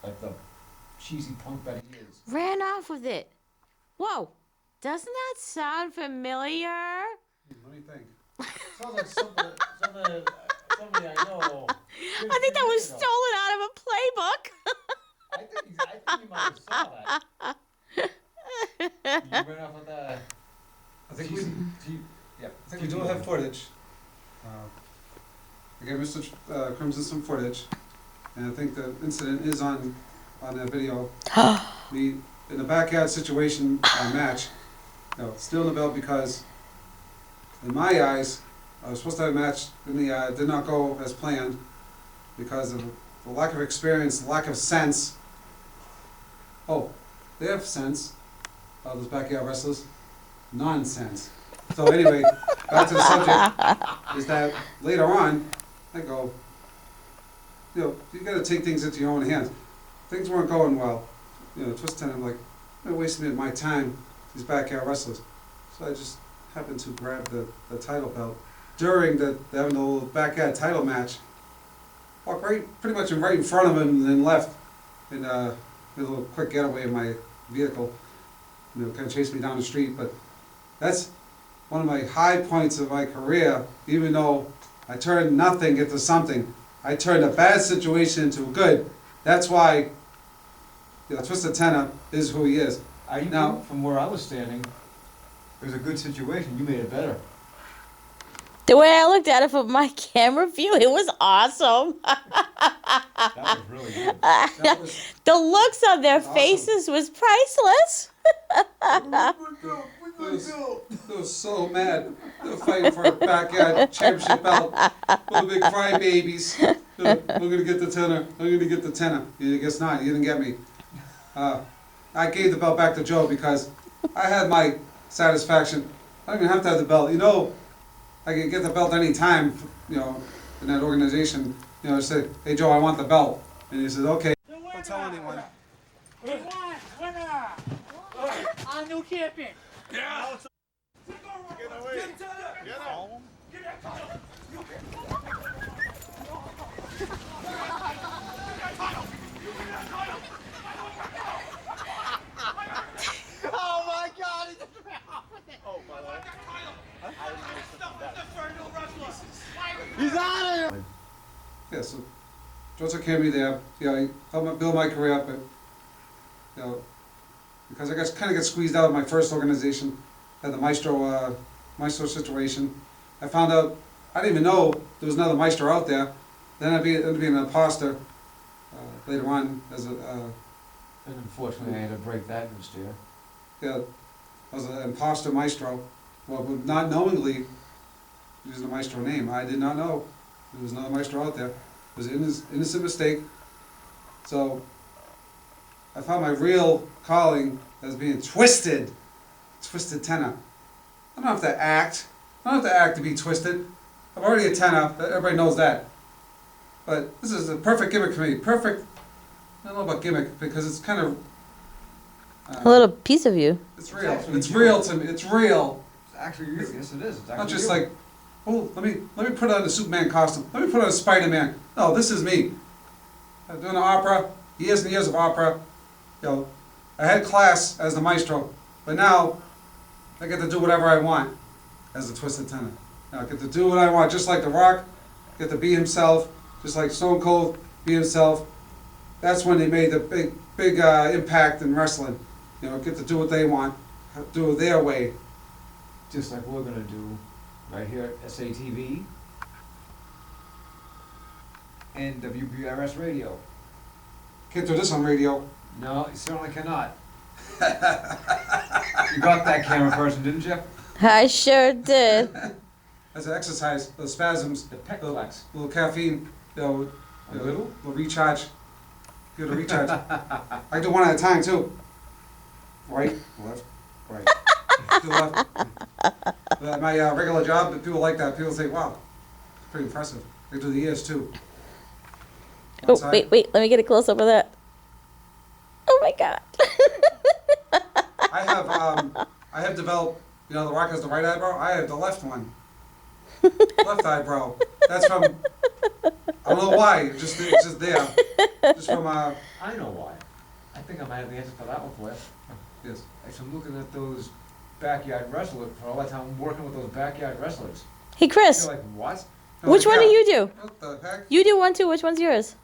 like the cheesy punk that he is. Ran off with it. Whoa. Doesn't that sound familiar? What do you think? Sounds like somebody I know. I think that was stolen out of a playbook. I think you might have saw that. You ran off with that. I think Yeah. I think we do have footage. I gave Mr. Krymzon some footage, and I think the incident is on that video. Me in a backyard situation match, stealing the belt because, in my eyes, I was supposed to have a match, and did not go as planned because of the lack of experience, the lack of sense. Oh, they have sense, those backyard wrestlers. Nonsense. So anyway, back to the subject, is that later on, I go, you got to take things into your own hands. Things weren't going well. Twist 10, I'm like, they're wasting my time, these backyard wrestlers. So I just happened to grab the title belt during having the little backyard title match. Walked pretty much right in front of him and then left. And did a little quick getaway in my vehicle. Kind of chased me down the street, but that's one of my high points of my career. Even though I turned nothing into something, I turned a bad situation into good. That's why Twisted Tenor is who he is. Now, from where I was standing, it was a good situation. You made it better. The way I looked at it from my camera view, it was awesome. That was really good. The looks on their faces was priceless. They were so mad. They were fighting for a backyard championship belt. Little big crybabies. I'm gonna get the tenor. I'm gonna get the tenor. I guess not. You didn't get me. I gave the belt back to Joe because I had my satisfaction. I don't even have to have the belt. I can get the belt any time. In that organization. I said, "Hey Joe, I want the belt," and he said, "Okay." Don't tell anyone. We won! Winner! Our new champion! Yeah! Get away! Get home! Oh my God! He just ran off with it! Oh, by the way. He's out of here! Yeah, so Joe took care of me there. He helped me build my career up, but because I kind of got squeezed out of my first organization, had the Maestro situation. I found out I didn't even know there was another Maestro out there. Then I ended up being an imposter later on as a. And unfortunately, I had to break that news to you. Yeah, I was an imposter Maestro. Well, not knowingly using the Maestro name. I did not know there was another Maestro out there. It was an innocent mistake. So I found my real calling as being twisted tenor. I don't have to act. I don't have to act to be twisted. I'm already a tenor. Everybody knows that. But this is a perfect gimmick for me. Perfect. I don't know about gimmick because it's kind of. A little piece of you. It's real. It's real to me. It's real. It's actually you. Yes, it is. It's actually Not just you. like, oh, let me put on a Superman costume. Let me put on a Spider-Man. No, this is me. I'm doing opera, years and years of opera. I had class as the maestro, but now I get to do whatever I want as a twisted tenor. I get to do what I want, just like The Rock, get to be himself, just like Stone Cold, be himself. That's when they made the big impact in wrestling. Get to do what they want, do it their way. Just like we're gonna do right here at SATV and WBRS Radio. Can't do this on radio. No, you certainly cannot. You got that camera person, didn't you? I sure did. As an exercise, the spasms, The pec flex. little caffeine, A little? recharge. Give it a recharge. I do one at a time too. Right, left, right. To the left. My regular job, people like that. People say, "Wow, it's pretty impressive." They do the ears too. One Oh, side. wait, let me get a close up of that. Oh my God. I have developed. The Rock has the right eyebrow. I have the left one. Left eyebrow. That's from I don't know why. It's just there. Just from I know why. I think I might have the answer for that one for you. yes. Actually, I'm looking at those backyard wrestlers, for all that time I'm working with those backyard wrestlers. Hey, Chris, You're like, what? which one do you do? What the heck? You do one too. Which one's yours?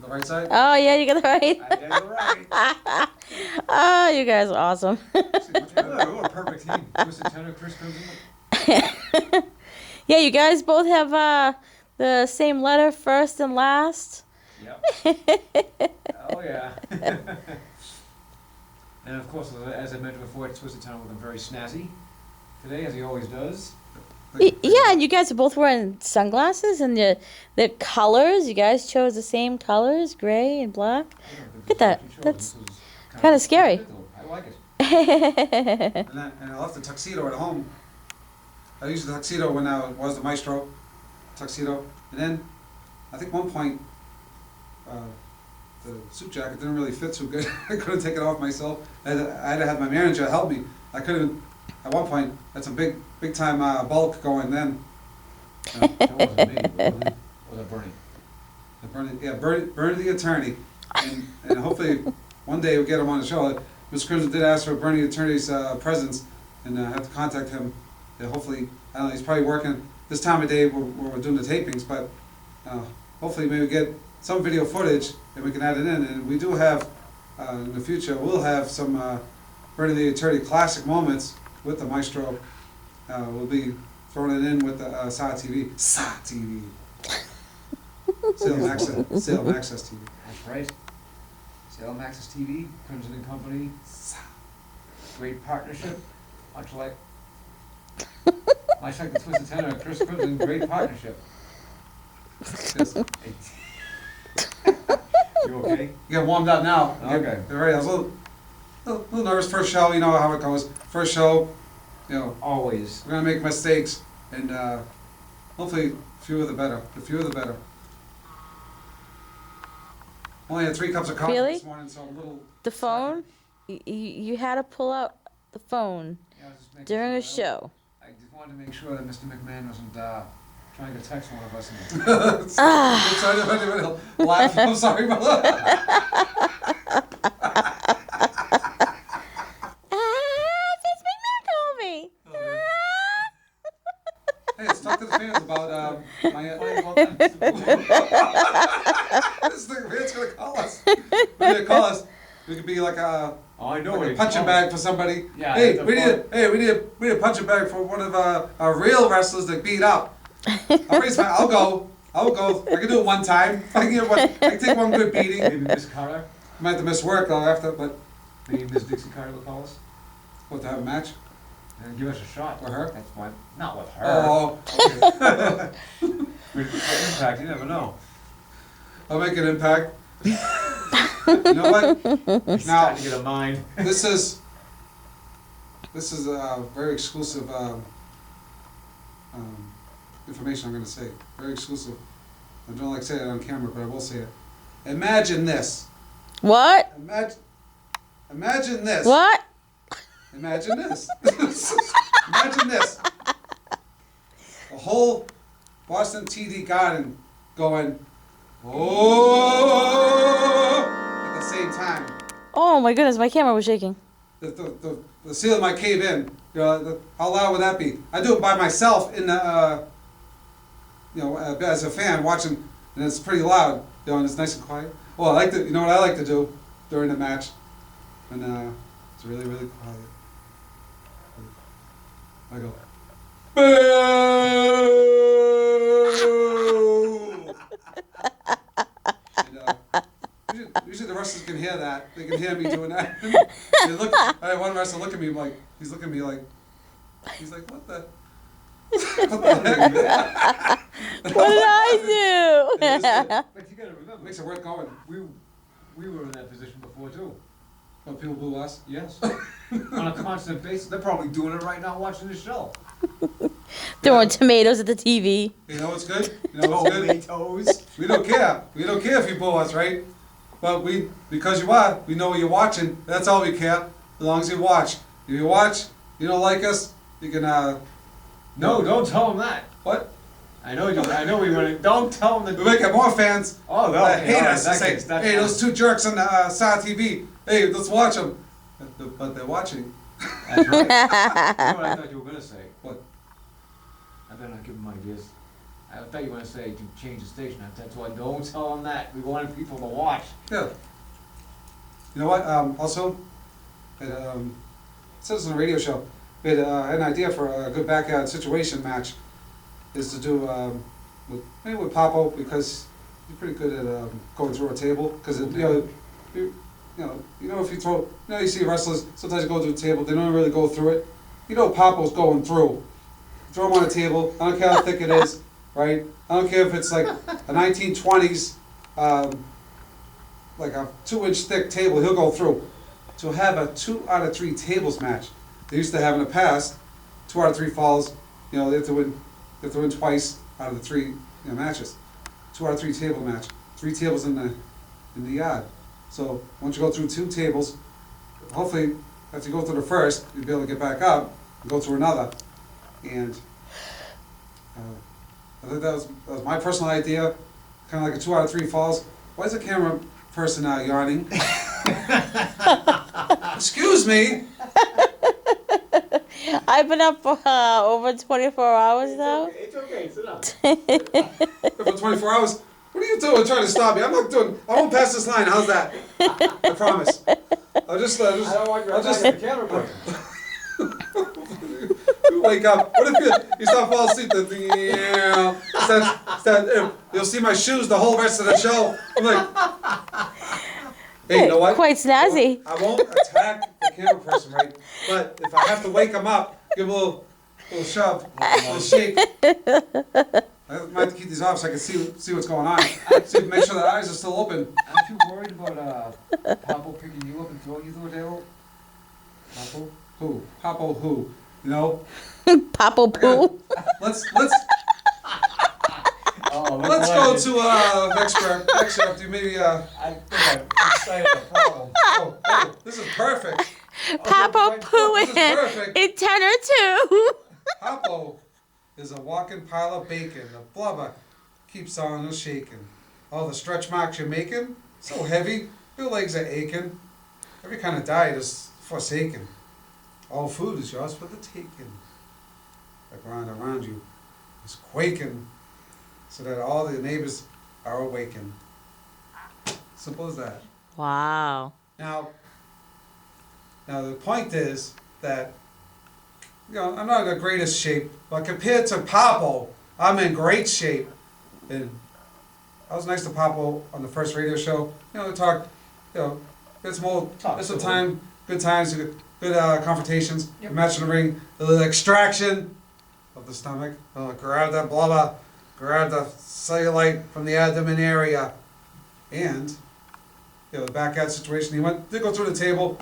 The right side. Oh, yeah, you got it right. I did it right. Oh, you guys are awesome. We're a perfect team. Twisted Tenor, Chris Krymzon. Yeah, you guys both have the same letter, first and last. Yep. Oh, yeah. And of course, as I mentioned before, Twisted Tenor looking very snazzy today, as he always does. Yeah, and you guys are both wearing sunglasses, and the colors. You guys chose the same colors, gray and black. Look at that. That's kinda scary. I like it. And I left the tuxedo at home. I used the tuxedo when I was the maestro tuxedo, and then I think one point the suit jacket didn't really fit too good. I couldn't take it off myself. I had to have my manager help me. I couldn't. At one point, had some big time bulk going then. That wasn't me. Was it Bernie? Bernie the attorney, and hopefully one day we'll get him on the show. Mr. Krymzon did ask for Bernie the attorney's presence, and I have to contact him. Hopefully, I don't know, he's probably working this time of day where we're doing the tapings, but hopefully maybe get some video footage and we can add it in. And we do have in the future we'll have some Bernie the attorney classic moments with the maestro. We'll be throwing it in with the SA TV. SA TV. Salem Access TV. That's right. Salem Access TV, Krymzon Kompany. Great partnership. Much like the Twisted Tenor and Chris Krymzon, great partnership. Yes. You okay? You got warmed up now. Okay. You're ready. I was a little nervous first show. You know how it goes. First show, you know, Always. we're gonna make mistakes, and hopefully the fewer the better. The fewer the better. Only had 3 cups of coffee Really? this morning, so I'm a little. The phone? You had to pull out the phone Yeah, I was just making during a sure. show. I just wanted to make sure that Mr. McMahon wasn't trying to text one of us. I'm sorry if anybody will laugh. I'm sorry about that. Vince McMahon called me. Hey, let's talk to the fans about my. This thing, man's gonna call us. When they call us, we could be like a. Oh, I know Like what a he punching called. bag for somebody. Yeah, Hey, that's a we fun- need a punching bag for one of our real wrestlers that beat up. I'll go. I can do it one time. I can take one good beating. Maybe Miss Carter. Might have to miss work though after, but Maybe Miss Dixie Carter will call us what, to have a match and give us a shot. with her? That's fine. Not with her. Oh, okay. With Impact, you never know. I'll make an impact. You know what? He's Now- starting to get a mind. This is a very exclusive information I'm going to say. Very exclusive. I don't like to say it on camera, but I will say it. Imagine this. What? Imagine this. What? Imagine this. Imagine this. The whole Boston TD Garden going, oh, at the same time. Oh my goodness, my camera was shaking. The ceiling might cave in. You know, how loud would that be? I do it by myself in the, as a fan watching, and it's pretty loud. You know, and it's nice and quiet. Well, I like to. You know what I like to do during the match, when it's really really quiet. I go, boo! And, usually the wrestlers can hear that. They can hear me doing that. They look. I had one wrestler look at me like he's looking at me like he's like, what the? What the heck? What did I do? But you gotta remember, Makes it worth going. we were in that position before too. But people boo us. Yes. On a constant basis. They're probably doing it right now watching the show. Throwing tomatoes at the TV. You know what's good? You know what's good? Tomatoes. We don't care. We don't care if you boo us, right? But because we know you're watching. That's all we care. As long as you watch. If you watch, you don't like us, you can No, don't tell them that. what? I know we want to, don't tell them We the. might get more fans Oh, no. that hate okay, us and say, hey, those two jerks on the Sa TV, hey, let's watch them. But they're watching. That's right. You know what I thought you were gonna say? What? I better not give them ideas. I thought you were gonna say to change the station. That's why, don't tell them that. We wanted people to watch. Yeah. You know what, also, it says on a radio show, we had an idea for a good backyard situation match, is to do, maybe with Papo, because he's pretty good at going through a table, because if you throw, you see wrestlers, sometimes you go through a table, they don't really go through it. You know Papo's going through. Throw him on a table, I don't care how thick it is, right? I don't care if it's like a 1920s, like a 2-inch thick table, he'll go through. To have a 2 out of 3 tables match, they used to have in the past, 2 out of 3 falls, they have to win twice out of the 3 matches. 2 out of 3 table match, 3 tables in the yard. So once you go through 2 tables, hopefully after you go through the first, you'll be able to get back up and go through another. And I think that was my personal idea, kind of like a 2 out of 3 falls. Why is the camera person yawning? Excuse me. I've been up for over 24 hours now. It's okay, sit down. For 24 hours. What are you doing trying to stop me? I won't pass this line. How's that? I promise. I'll just I don't want your the camera person. you wake up. What if you start falling asleep? You'll see my shoes the whole rest of the show. I'm like, hey, you know what? Quite snazzy. I won't attack the camera person, right? But if I have to wake him up, give him a little shove, a little shake. I might have to keep these off so I can see what's going on. Make sure the eyes are still open. Aren't you worried about Papo picking you up and throwing you through a table? Papo? Who? Papo who? You know? Papo poo. Let's Oh, let's go to next after maybe I think I'm excited about the problem. oh, this is perfect. Papo poo This is perfect. in 10 or 2. Papo is a walking pile of bacon. The blubber keeps on shaking. All the stretch marks you're making, so heavy, your legs are aching. Every kind of diet is forsaken. All food is yours for the taking. The ground around you is quaking, so that all the neighbors are awakened. Simple as that. Wow. Now the point is that, I'm not in the greatest shape, but compared to Papo, I'm in great shape. And I was next to Papo on the first radio show. We talked, get some time, good times, good confrontations, Yep. match in the ring, a little extraction of the stomach, grab that blubber, grab the cellulite from the abdomen area, and the backyard situation. He did go through the table.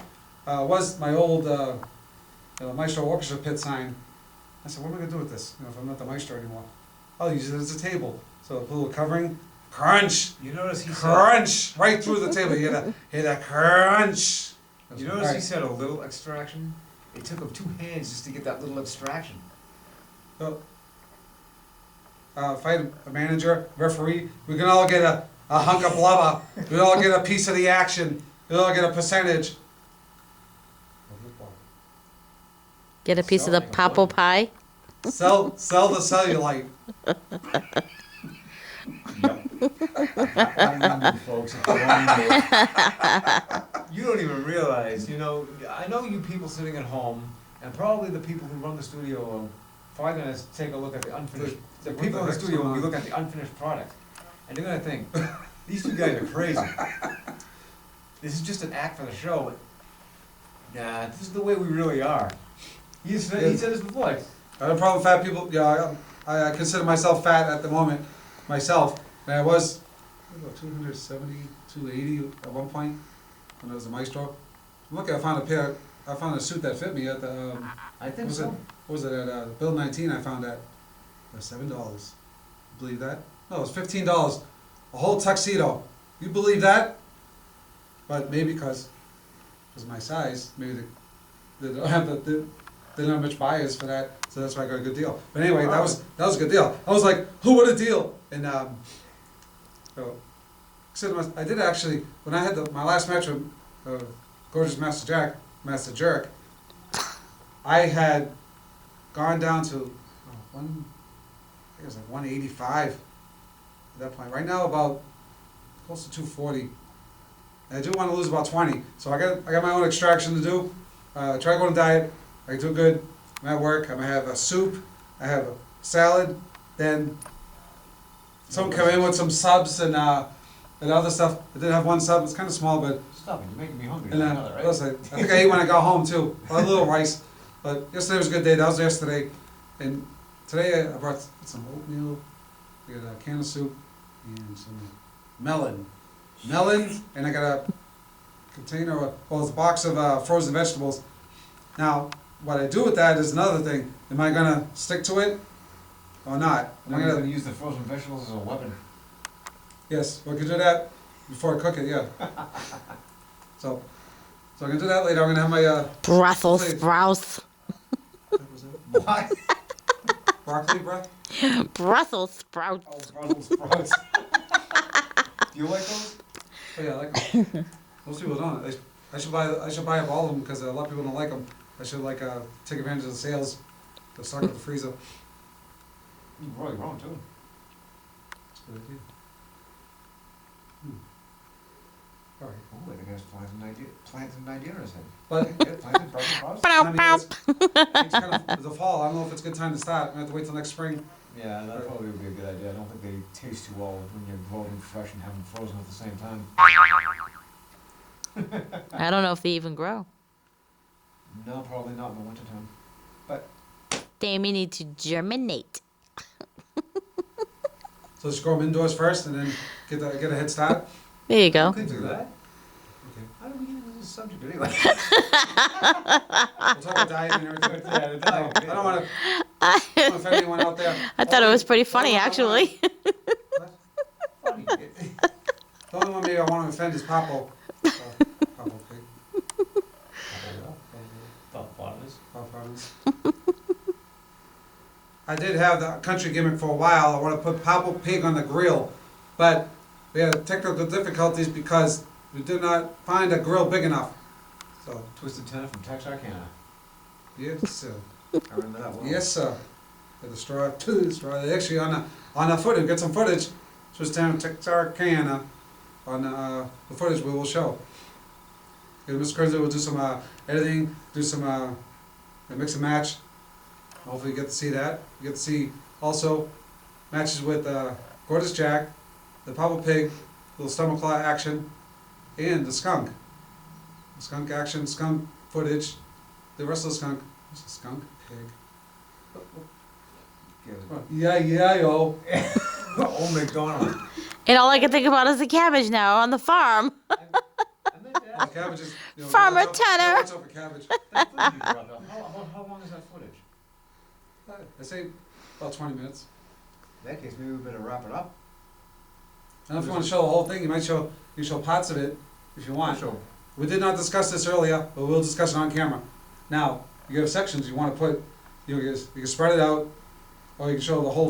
Was my old Maestro Orchestra pit sign. I said, what am I going to do with this? If I'm not the Maestro anymore, I'll use it as a table. So put a little covering, crunch, You notice he said, crunch, right through the table. You hear that crunch. you notice he said a little extraction? It took him 2 hands just to get that little extraction. So, fight a manager, referee, we can all get a hunk of blubber. We all get a piece of the action. We all get a percentage. Get a piece of the Papo pie. Sell the cellulite. Folks, you don't even realize, I know you people sitting at home, and probably the people who run the studio are probably going to take a look at the unfinished, the What people the in the heck's studio going will be on? looking at the unfinished product, and they're going to think, these 2 guys are crazy. This is just an act for the show, but nah, this is the way we really are. He said this before. I have a problem with fat people. Yeah, I consider myself fat at the moment, myself. And I was 270, 280 at one point when I was a Maestro. Look, I found a suit that fit me at the, I think what so. was it, at Bill 19, I found that for $7. Believe that? No, it was $15. A whole tuxedo. You believe that? But maybe because my size, maybe they don't have the didn't have much buyers for that, so that's why I got a good deal. But anyway, that was a good deal. I was like, oh, what a deal! And so I did actually, when I had my last match with Gorgeous Master Jerk, I had gone down to I think it was like 185 at that point. Right now, about close to 240. And I do want to lose about 20, so I got my own extraction to do. Try to go on a diet. I do good. I'm at work. I'm gonna have a soup. I have a salad. Then someone come in with some subs and other stuff. I did have one sub. It's kind of small, but Stop it, you're making me hungry. and You know that, right? plus I think I ate when I got home too. A little rice. But yesterday was a good day. That was yesterday. And today I brought some oatmeal. I got a can of soup and some melon, and I got a container. Well, it's a box of frozen vegetables. Now, what I do with that is another thing. Am I gonna stick to it or not? Am I gonna use the frozen vegetables as a weapon? Yes, we can do that before I cook it. Yeah. So I'm gonna do that later. I'm gonna have my Brussels Please. sprouts. What? broccoli breath. Brussels sprouts. Oh, Brussels sprouts. Do you like those? Oh yeah, I like them. Most people don't. I should buy up all of them because a lot of people don't like them. I should take advantage of the sales. To stock up the freezer. You're probably wrong too. That's a good idea. All right. Oh, I think I was planting an idea in his head. But Yeah, planting Brussels sprouts? I mean, it's kind of the fall. I don't know if it's a good time to start. I have to wait till next spring. Yeah, that probably would be a good idea. I don't think they taste too well when you're growing them fresh and have them frozen at the same time. I don't know if they even grow. No, probably not in the wintertime. But They may need to germinate. So just grow them indoors first, and then get a head start. There you you go. could do that. Okay. How do we get into this subject anyway? We'll talk about diet and everything. Yeah, the diet. I don't want to offend anyone out there. I thought it was pretty funny, actually. Funny. The only one maybe I want to offend is Papo. Papo Pig. I did have the country gimmick for a while. I want to put Papo Pig on the grill, but we had technical difficulties because we did not find a grill big enough. So, Twisted Tenor from Texarkana. yes, sir. I remember that well. Yes, sir. The straw, they actually on the footage, get some footage. Twisted Tenor Texarkana on the footage we will show. And Mr. Krymzon will do some editing, do some mix and match. Hopefully you get to see that. You get to see also matches with Gorgeous Jack, the Papa Pig, little stomach claw action, and the skunk. The skunk action, skunk footage, the rest of the skunk. What's the skunk? Pig. Yeah, yo. Old McDonald. And all I can think about is the cabbage now on the farm. The cabbages. Farmer watch Tanner. out for cabbage. How long is that footage? I say about 20 minutes. In that case, maybe we better wrap it up. I don't know if you want to show the whole thing. You might show parts of it if you want. Sure. We did not discuss this earlier, but we'll discuss it on camera. Now, you have sections you want to put. You can spread it out, or you can show the whole